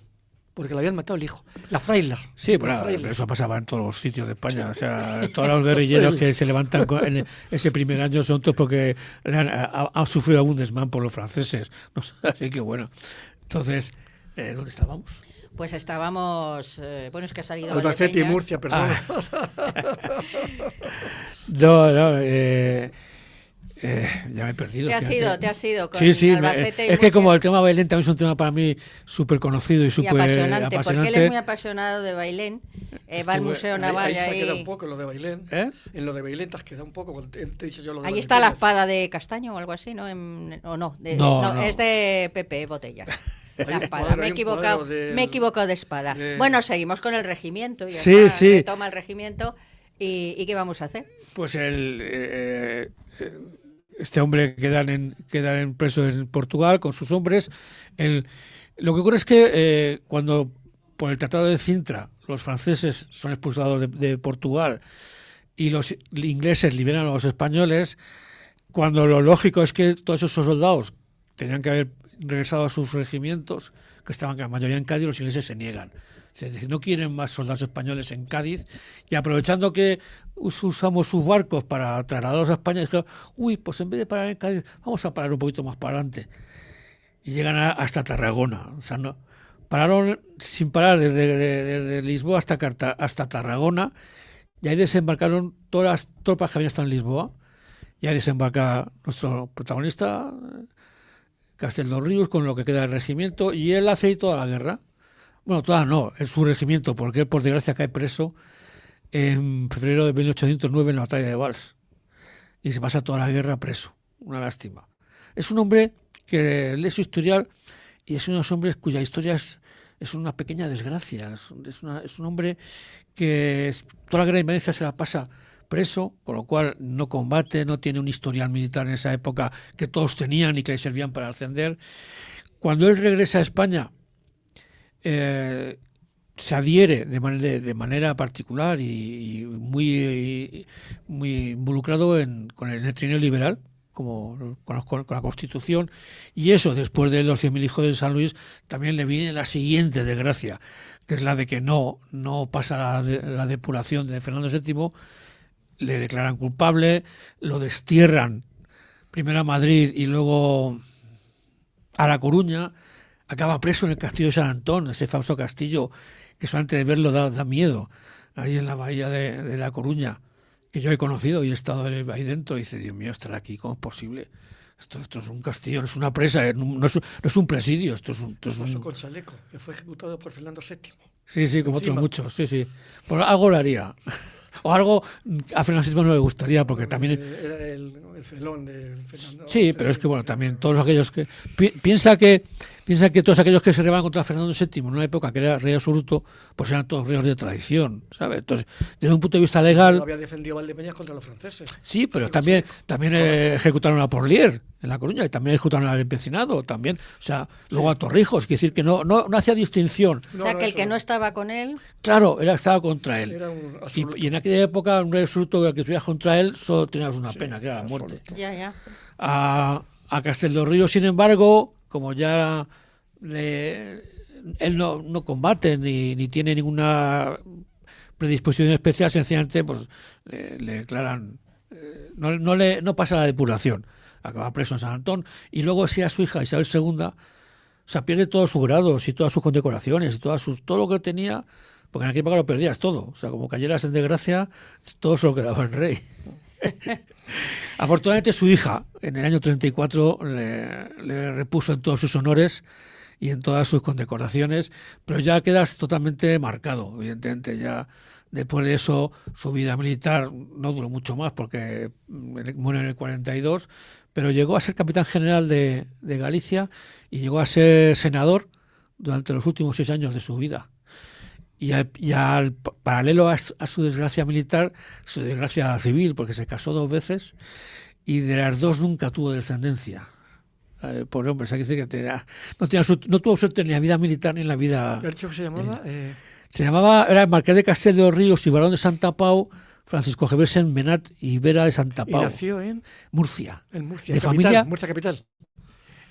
porque le habían matado el hijo, la fraila. Sí, la bueno, fraila. eso pasaba en todos los sitios de España. O sea, todos los guerrilleros que se levantan en ese primer año son todos porque han sufrido algún desmán por los franceses. No sé, así que bueno. Entonces, ¿dónde estábamos? Pues estábamos, bueno, es que ha salido Albacete y Valdepeñas. Murcia, perdón. Ya me he perdido. Te has fíjate. ido con Sí, Albacete y es que Murcia. como el tema Bailén también es un tema para mí súper conocido y Y súper apasionante, porque él es muy apasionado de Bailén. Va al Museo Naval ahí se ha quedado ahí. un poco en lo de Bailén. ¿Eh? En lo de Bailén te has quedado un poco. Te he dicho yo lo de Ahí las está la Valdepeñas. espada de castaño o algo así, ¿no? ¿O no? No. Es de Pepe Botella. Hay La un espada. cuadro, Me he hay un equivocado. cuadro del- Me he equivocado de espada. de- Bueno, seguimos con el regimiento. Ya Sí, está, sí. retoma el regimiento. ¿Y qué vamos a hacer? Pues este hombre quedan preso en Portugal con sus hombres. Lo que ocurre es que cuando por el Tratado de Cintra los franceses son expulsados de Portugal y los ingleses liberan a los españoles, cuando lo lógico es que todos esos soldados tenían que haber regresado a sus regimientos, que estaban la mayoría en Cádiz, los ingleses se niegan. Es decir, no quieren más soldados españoles en Cádiz, y aprovechando que usamos sus barcos para trasladarlos a España, dijeron, uy, pues en vez de parar en Cádiz, vamos a parar un poquito más para adelante. Y llegan hasta Tarragona. O sea, no, pararon sin parar desde Lisboa hasta Tarragona, y ahí desembarcaron todas las tropas que habían estado en Lisboa, y ahí desembarca nuestro protagonista, Casteldoríos, con lo que queda del regimiento, y él hace ahí toda la guerra. Bueno, toda no, es su regimiento, porque él, por desgracia, cae preso en febrero de 1809 en la batalla de Valls. Y se pasa toda la guerra preso. Una lástima. Es un hombre que lee su historial y es uno de los hombres cuya historia es una pequeña desgracia. Es un hombre que toda la guerra de independencia se la pasa preso, con lo cual no combate, no tiene un historial militar en esa época que todos tenían y que le servían para ascender. Cuando él regresa a España, se adhiere de manera particular y muy involucrado con el trineo liberal, con la Constitución, y eso, después de los 100.000 hijos de San Luis, también le viene la siguiente desgracia, que es la de que no pasa la depuración de Fernando VII, le declaran culpable, lo destierran primero a Madrid y luego a La Coruña, acaba preso en el castillo de San Antón, ese famoso castillo que solamente de verlo da miedo, ahí en la bahía de La Coruña, que yo he conocido y he estado ahí dentro, y dice, Dios mío, estar aquí, ¿cómo es posible? Esto es un castillo, no es una presa, no es un presidio, esto es un... Pasó con Chaleco, que fue ejecutado por Fernando VII. Sí, como otros Encima. muchos, sí. Pues algo lo haría. O algo a Fernando VII no le gustaría, porque también... Era el felón de Fernando. Sí, pero es que bueno, también todos aquellos que piensa que todos aquellos que se rebelan contra Fernando VII en una época que era rey absoluto, pues eran todos reyes de tradición, ¿sabes? Entonces, desde un punto de vista legal, Había defendido Valdepeñas contra los franceses. sí, pero también ejecutaron a Porlier en La Coruña, y también ejecutaron al empecinado, también, o sea, luego a Torrijos, es decir, que no hacía distinción. O sea, que el eso que no estaba con él, Claro, estaba contra él. Era un absoluto. Y en aquella época, un rey absoluto que estuvieras contra él, solo tenías una pena, que era la muerte. ya. A Casteldoríos, sin embargo, como ya él no combate ni tiene ninguna predisposición especial, sencillamente pues le declaran, no pasa la depuración, acaba preso en San Antón, y luego si a su hija Isabel II, o sea, pierde todos sus grados y todas sus condecoraciones y todo lo que tenía, porque en aquella época lo perdías todo, o sea, como cayeras en desgracia, todo se lo quedaba el rey. Afortunadamente su hija en el año 34 le repuso en todos sus honores, y en todas sus condecoraciones, pero ya quedas totalmente marcado, evidentemente. Ya después de eso, su vida militar no duró mucho más porque muere en el 42, pero llegó a ser capitán general de Galicia y llegó a ser senador durante los últimos 6 años de su vida. Y paralelo a su desgracia militar, su desgracia civil, porque se casó 2 veces y de las 2 nunca tuvo descendencia. Pobre hombre, se dice que no tuvo suerte ni en la vida militar ni en la vida... ¿El hecho que se llamaba? Era el marqués de Castelo de Ríos y barón de Santa Pau, Francisco Geversen Menat y Vera de Santa Pau. ¿Y nació en? Murcia. En Murcia, de capital, familia... Murcia capital.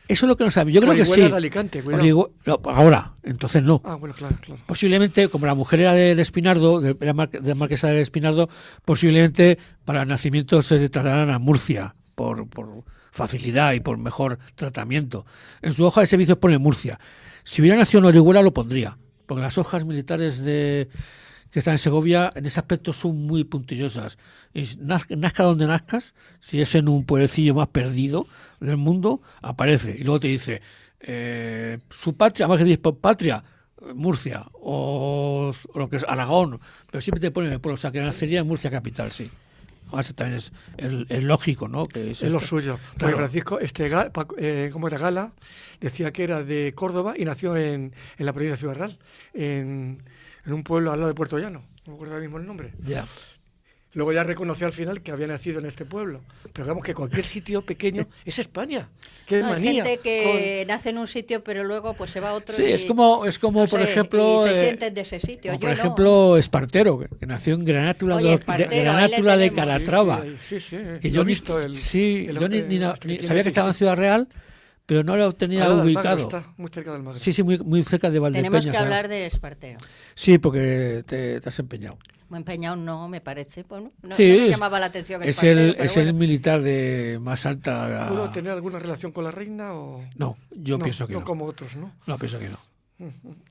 Eso es lo que no sabe. Yo creo que sí. De Alicante, cuidado. Ahora, entonces no. Ah, bueno, claro. Posiblemente, como la mujer era del Espinardo, de la marquesa del Espinardo, posiblemente para el nacimiento se trasladaran a Murcia por facilidad y por mejor tratamiento. En su hoja de servicios pone Murcia. Si hubiera nacido en Orihuela lo pondría, porque las hojas militares que están en Segovia en ese aspecto son muy puntillosas. Y nazca donde nazcas, si es en un pueblecillo más perdido del mundo, aparece. Y luego te dice, su patria, más que dices patria, Murcia, o lo que es Aragón, pero siempre te pone el pueblo, o sea que nacería en Murcia capital, sí. Además, también es lógico, ¿no? Que es lo suyo. Claro. Francisco, ¿cómo era? Gala, decía que era de Córdoba y nació en la provincia de Ciudad Real, en un pueblo al lado de Puerto Llano. No me acuerdo ahora mismo el nombre. Ya. Luego ya reconoció al final que había nacido en este pueblo. Pero digamos que cualquier sitio pequeño es España. Qué manía. Hay gente que nace en un sitio pero luego pues se va a otro. Sí, es como no sé, por ejemplo... Y se sienten de ese sitio. Por ejemplo, Espartero, que nació en Granátula, de Calatrava. Sí. Que yo he visto sabía que estaba en Ciudad Real, pero no lo tenía ubicado. Está muy cerca del Magreb. Sí, muy cerca de Valdepeñas. Tenemos que hablar de Espartero. Sí, porque te has empeñado. Empeñado no, me parece. Bueno, no me llamaba la atención. Es el militar de más alta... ¿Pudo tener alguna relación con la reina o...? No, yo pienso que no. No como otros, ¿no? No, pienso que no.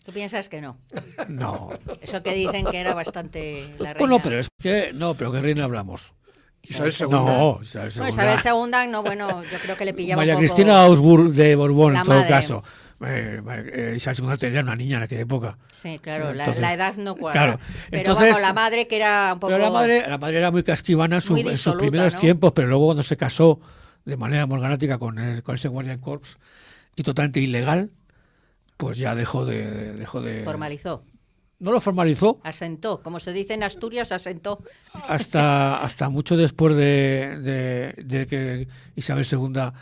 ¿Tú piensas que no? No. Eso que dicen que era bastante la reina. Bueno, pero ¿qué reina hablamos? Isabel II. No, Isabel II, no, bueno, yo creo que le pillaba María un poco... Cristina Augsburg de Borbón, en todo madre. Caso. Isabel II tenía una niña en aquella época. Sí, claro, la edad no cuadra. Claro, pero entonces, vamos, la madre que era un poco... Pero la madre era muy casquivana en sus primeros ¿no? tiempos, pero luego cuando se casó de manera morganática con ese Guardian Corps y totalmente ilegal, pues ya dejó de... Formalizó. No lo formalizó. Asentó, como se dice en Asturias, asentó. Hasta mucho después de que Isabel II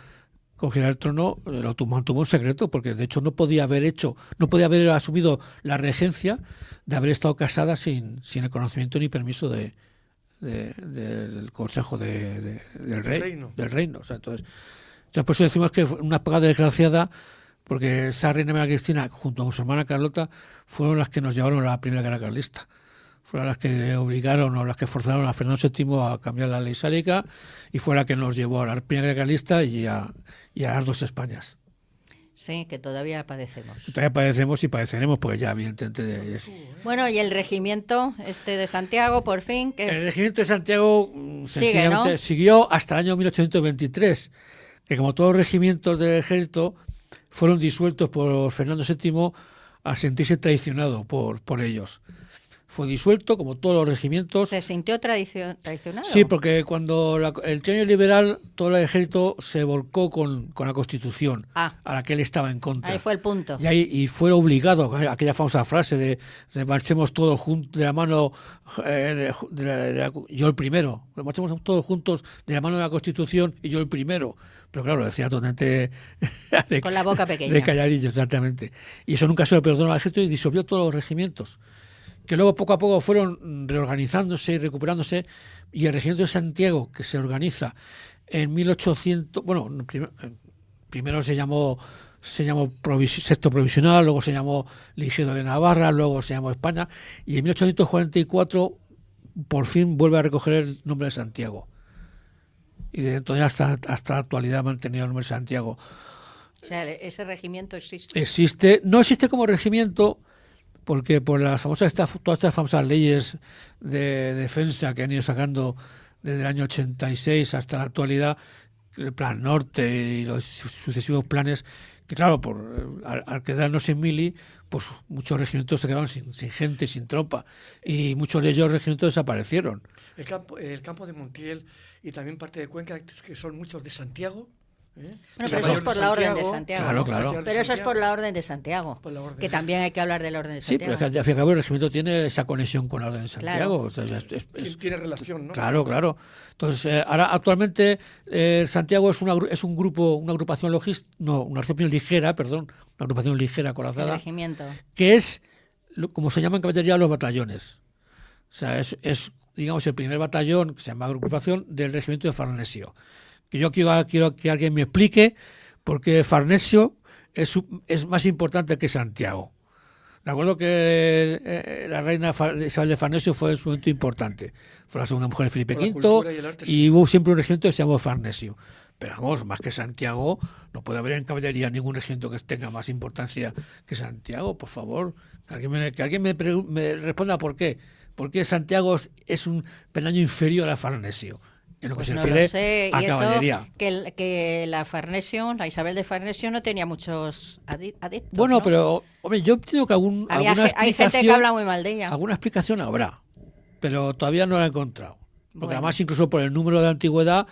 cogiera el trono, lo mantuvo en secreto, porque de hecho no podía haber asumido la regencia de haber estado casada sin el conocimiento ni permiso del Consejo del Reino. O sea, entonces, por eso decimos que fue una pagada desgraciada, porque esa reina María Cristina, junto con su hermana Carlota, fueron las que nos llevaron a la Primera Guerra Carlista. Fueron las que obligaron o las que forzaron a Fernando VII a cambiar la ley sálica y fue la que nos llevó a la Primera Guerra Carlista y a las 2 Españas. Sí, que todavía padecemos. Todavía padecemos y padeceremos, pues ya, evidentemente. Bueno, y el regimiento de Santiago, por fin. El regimiento de Santiago ¿no? siguió hasta el año 1823, que como todos los regimientos del ejército fueron disueltos por Fernando VII al sentirse traicionado por ellos. Fue disuelto, como todos los regimientos. ¿Se sintió traicionado? Sí, porque cuando el trienio liberal, todo el ejército se volcó con la Constitución, a la que él estaba en contra. Ahí fue el punto. Y fue obligado, aquella famosa frase de marchemos todos juntos de la mano, yo el primero, marchemos todos juntos de la mano de la Constitución y yo el primero. Pero claro, lo decía totalmente con la boca pequeña. De calladillo, exactamente. Y eso nunca se lo perdonó al ejército y disolvió todos los regimientos, que luego poco a poco fueron reorganizándose y recuperándose, y el regimiento de Santiago, que se organiza en 1800, bueno, primero se llamó Sexto Provisional, luego se llamó Ligero de Navarra, luego se llamó España, y en 1844 por fin vuelve a recoger el nombre de Santiago. Y desde entonces hasta la actualidad ha mantenido el nombre de Santiago. O sea, ese regimiento existe. No existe como regimiento, porque por las famosas todas estas famosas leyes de defensa que han ido sacando desde el año 86 hasta la actualidad, el Plan Norte y los sucesivos planes, que claro, al quedarnos sin mili, pues muchos regimientos se quedaban sin gente, sin tropa, y muchos de ellos regimientos desaparecieron. El campo de Montiel y también parte de Cuenca, que son muchos de Santiago. Bueno, pero eso es por la Orden de Santiago. Claro, ¿no? claro. Pero eso es por la Orden de Santiago. Que también hay que hablar de la Orden de Sí, Santiago. pero es que al fin y al cabo el regimiento tiene esa conexión con la Orden de Santiago. Claro. O sea, tiene relación, ¿no? Claro, claro. Entonces, ahora actualmente Santiago es un grupo, una agrupación una agrupación ligera, perdón, una agrupación ligera El corazada, regimiento. que es, como se llama en caballería, los batallones. O sea, es digamos, el primer batallón, que se llama agrupación, del regimiento de Farnesio. Que yo quiero que alguien me explique por qué Farnesio es más importante que Santiago. Recuerdo que la reina Isabel de Farnesio fue en su momento importante. Fue la segunda mujer de Felipe V y hubo siempre un regimiento que se llamó Farnesio. Pero vamos, más que Santiago, no puede haber en caballería ningún regimiento que tenga más importancia que Santiago. Por favor, que alguien me responda por qué. ¿Por qué Santiago es un peldaño inferior a Farnesio? En lo que Pues se no refiere lo sé. a Y caballería. eso, que la Farnesio, la Isabel de Farnesio, no tenía muchos adictos. Bueno, ¿no? pero, hombre, yo entiendo que hay gente que habla muy mal de ella. alguna explicación habrá, pero todavía no la he encontrado. Porque Bueno. además, incluso por el número de antigüedad,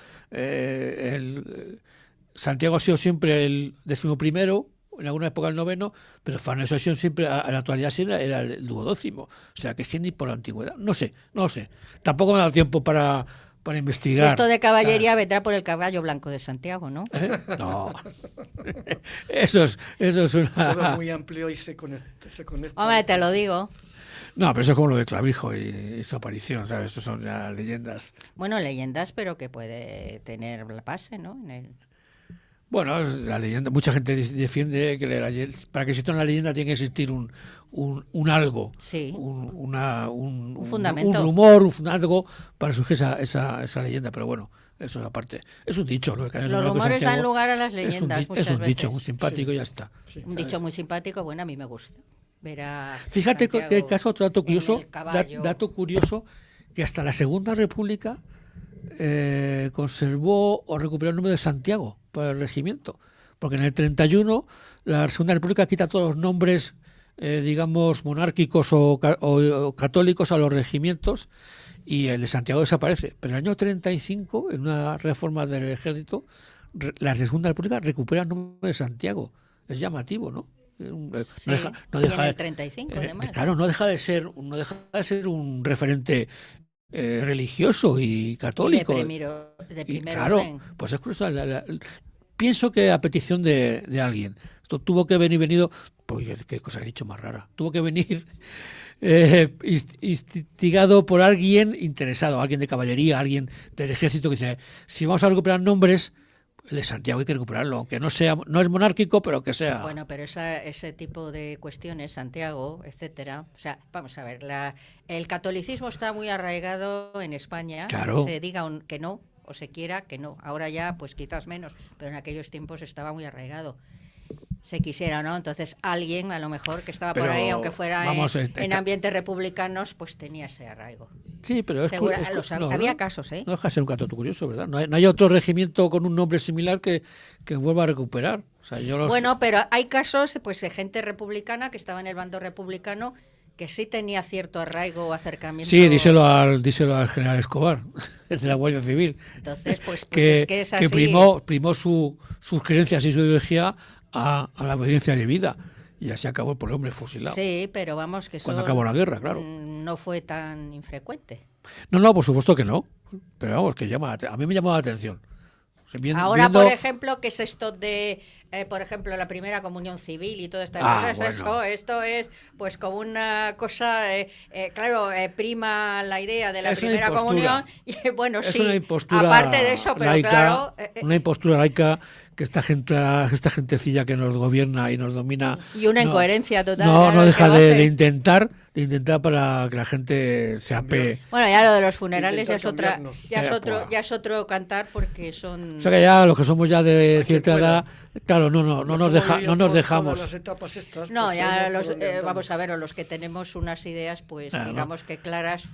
Santiago ha sido siempre el 11º, en alguna época el 9º, pero Farnesio ha sido siempre, en la actualidad era el 12º. O sea, que es que ni por la antigüedad. No sé. Tampoco me ha dado tiempo para investigar. Esto de caballería vendrá por el caballo blanco de Santiago, ¿no? No. Eso es una... Todo muy amplio y se conecta. Hombre, te lo digo. No, pero eso es como lo de Clavijo y su aparición, ¿sabes? Eso son ya leyendas. Bueno, leyendas, pero que puede tener la base, ¿no? Bueno, es la leyenda. Mucha gente defiende que para que exista una leyenda tiene que existir un algo, Sí. un fundamento. un rumor, algo para surgir esa leyenda. Pero bueno, eso es aparte. Es un dicho. Los rumores dan lugar a las leyendas. Es un dicho veces. muy simpático y ya está. Sí. Un dicho muy simpático, bueno, a mí me gusta. Ver a Fíjate Santiago que el caso, otro dato curioso, en el caballo. dato curioso, que hasta la Segunda República conservó o recuperó el nombre de Santiago para el regimiento, porque en el 31 la Segunda República quita todos los nombres, digamos, monárquicos o católicos a los regimientos y el de Santiago desaparece. Pero en el año 35, en una reforma del ejército, la Segunda República recupera el nombre de Santiago. Es llamativo, ¿no? Sí, No deja y en el 35, además. claro, no deja de ser un referente religioso y católico. Y de primer claro, orden. pues es curioso. Pienso que a petición de alguien. Esto tuvo que venido, pues qué cosa he dicho más rara. Tuvo que venir instigado por alguien interesado, alguien de caballería, alguien del ejército que dice: si vamos a recuperar nombres, el de Santiago hay que recuperarlo, aunque no es monárquico, pero que sea. Bueno, pero ese tipo de cuestiones, Santiago, etcétera, o sea, vamos a ver, el catolicismo está muy arraigado en España, Claro. Se diga que no, o se quiera que no, ahora ya pues quizás menos, pero en aquellos tiempos estaba muy arraigado. Se quisiera, ¿no? Entonces alguien, a lo mejor, que estaba por Pero, ahí, aunque fuera vamos, en ambientes republicanos, pues tenía ese arraigo. Sí, pero Había casos, ¿eh? No deja de ser un caso curioso, ¿verdad? No hay otro regimiento con un nombre similar que vuelva a recuperar. O sea, Bueno, pero hay casos pues de gente republicana que estaba en el bando republicano que sí tenía cierto arraigo o acercamiento. Sí, díselo al general Escobar, de la Guardia Civil. Entonces, pues que, es que es así. Que primó sus creencias y su ideología a la obediencia debida. Y así acabó el hombre fusilado. Sí, pero vamos, que eso cuando acabó la guerra, claro. No fue tan infrecuente. No, por supuesto que no. Pero vamos, que a mí me llamó la atención. Ahora, por ejemplo, ¿qué es esto de, por ejemplo, la primera comunión civil y todas estas cosas? Bueno. Esto es, pues, como una cosa, claro, prima la idea de la primera comunión. Y, bueno, es sí, una impostura aparte de eso, pero laica, claro... una impostura laica que esta gentecilla que nos gobierna y nos domina... Y una incoherencia total. No deja de intentar para que la gente se ape... Bueno, ya lo de los funerales ya es otro cantar, porque son... O sea que ya los que somos ya de cierta edad, claro, no nos dejamos. Las etapas estas, no, pues ya sabemos vamos a ver, o los que tenemos unas ideas, pues digamos que claras,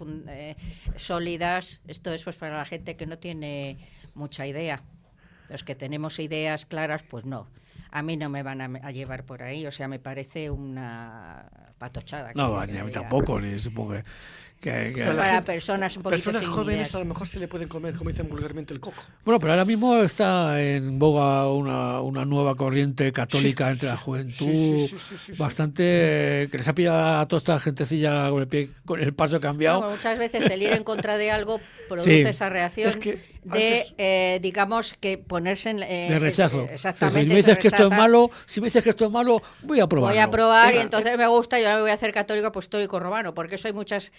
sólidas, esto es pues para la gente que no tiene mucha idea. Los que tenemos ideas claras, pues no. A mí no me van a llevar por ahí, o sea, me parece una patochada. No, que ni a mí diga. tampoco, ni supongo que- Esto es para personas un poquito Personas sin jóvenes ideas. a lo mejor se le pueden comer, como dicen vulgarmente, el coco. Bueno, pero ahora mismo está en boga una nueva corriente católica entre la juventud, sí. bastante que les ha pillado a toda esta gentecilla con el paso cambiado. No, muchas veces el ir en contra de algo produce Sí. esa reacción Es que de, antes- digamos, que ponerse en... De rechazo. Exactamente. Si me dices se que esto es rechaza. malo, si me dices que esto es malo, voy a probarlo. Voy a probar y Venga, entonces me gusta y ahora me voy a hacer católico apostólico romano, porque eso hay muchas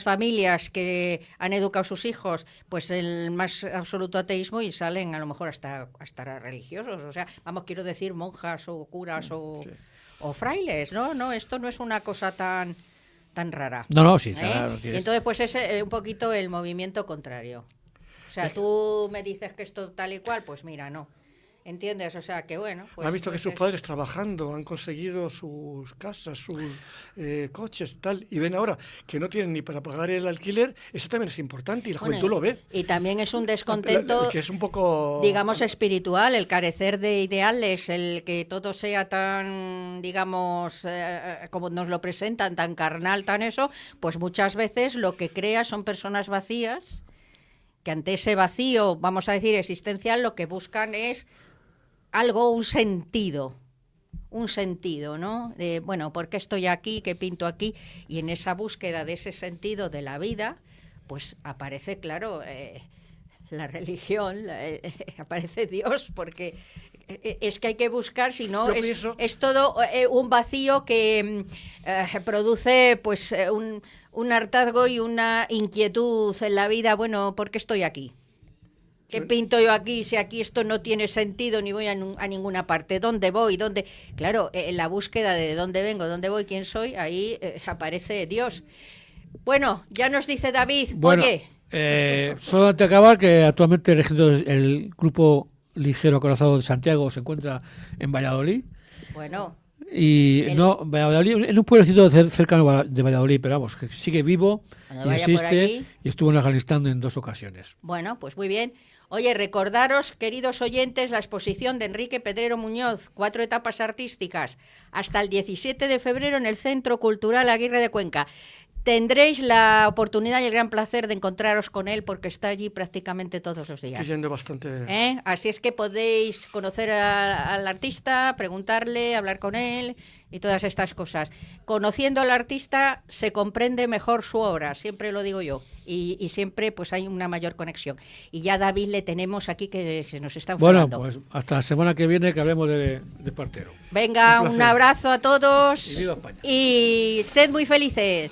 familias que han educado a sus hijos pues en el más absoluto ateísmo y salen a lo mejor hasta religiosos, o sea, vamos, quiero decir monjas o curas o frailes, ¿no? No, esto no es una cosa tan rara. No, sí, ¿eh? claro que Y es. entonces pues es un poquito el movimiento contrario. O sea, tú me dices que esto tal y cual, pues mira, no. ¿Entiendes? O sea, que bueno. Pues, ha visto que pues sus es- padres trabajando han conseguido sus casas, sus coches, tal, y ven ahora que no tienen ni para pagar el alquiler. Eso también es importante y la Bueno, juventud lo ve. Y también es un descontento, Que es un poco, digamos, espiritual, el carecer de ideales, el que todo sea tan, digamos, como nos lo presentan, tan carnal, tan eso, pues muchas veces lo que crea son personas vacías, que ante ese vacío, vamos a decir, existencial, lo que buscan es algo, un sentido, ¿no? De, bueno, ¿por qué estoy aquí? ¿Qué pinto aquí? Y en esa búsqueda de ese sentido de la vida, pues aparece, claro, la religión, aparece Dios, porque es que hay que buscar, si no, Yo pienso- es todo un vacío que produce pues un hartazgo y una inquietud en la vida. Bueno, ¿por qué estoy aquí? ¿Qué pinto yo aquí si aquí esto no tiene sentido ni voy a ninguna parte? ¿Dónde voy? ¿Dónde? Claro, en la búsqueda de dónde vengo, dónde voy, quién soy, ahí aparece Dios. Bueno, ya nos dice David, Bueno, oye, solo antes de acabar, que actualmente el grupo ligero acorazado de Santiago se encuentra en Valladolid. bueno, Y no, Valladolid, en un pueblecito cercano de Valladolid, pero vamos, que sigue vivo Cuando y vaya por existe, allí. y estuvo en Afganistán en 2 ocasiones. bueno, pues muy bien. Oye, recordaros, queridos oyentes, la exposición de Enrique Pedrero Muñoz, 4 etapas artísticas, hasta el 17 de febrero en el Centro Cultural Aguirre de Cuenca. Tendréis la oportunidad y el gran placer de encontraros con él porque está allí prácticamente todos los días. estoy yendo bastante. Así es que podéis conocer al artista, preguntarle, hablar con él y todas estas cosas. Conociendo al artista se comprende mejor su obra, siempre lo digo yo, y siempre pues hay una mayor conexión. Y ya David le tenemos aquí que se nos está enfadando. Bueno, pues hasta la semana que viene que hablemos de Partero. Venga, un un placer. abrazo a todos Y viva España. y sed muy felices.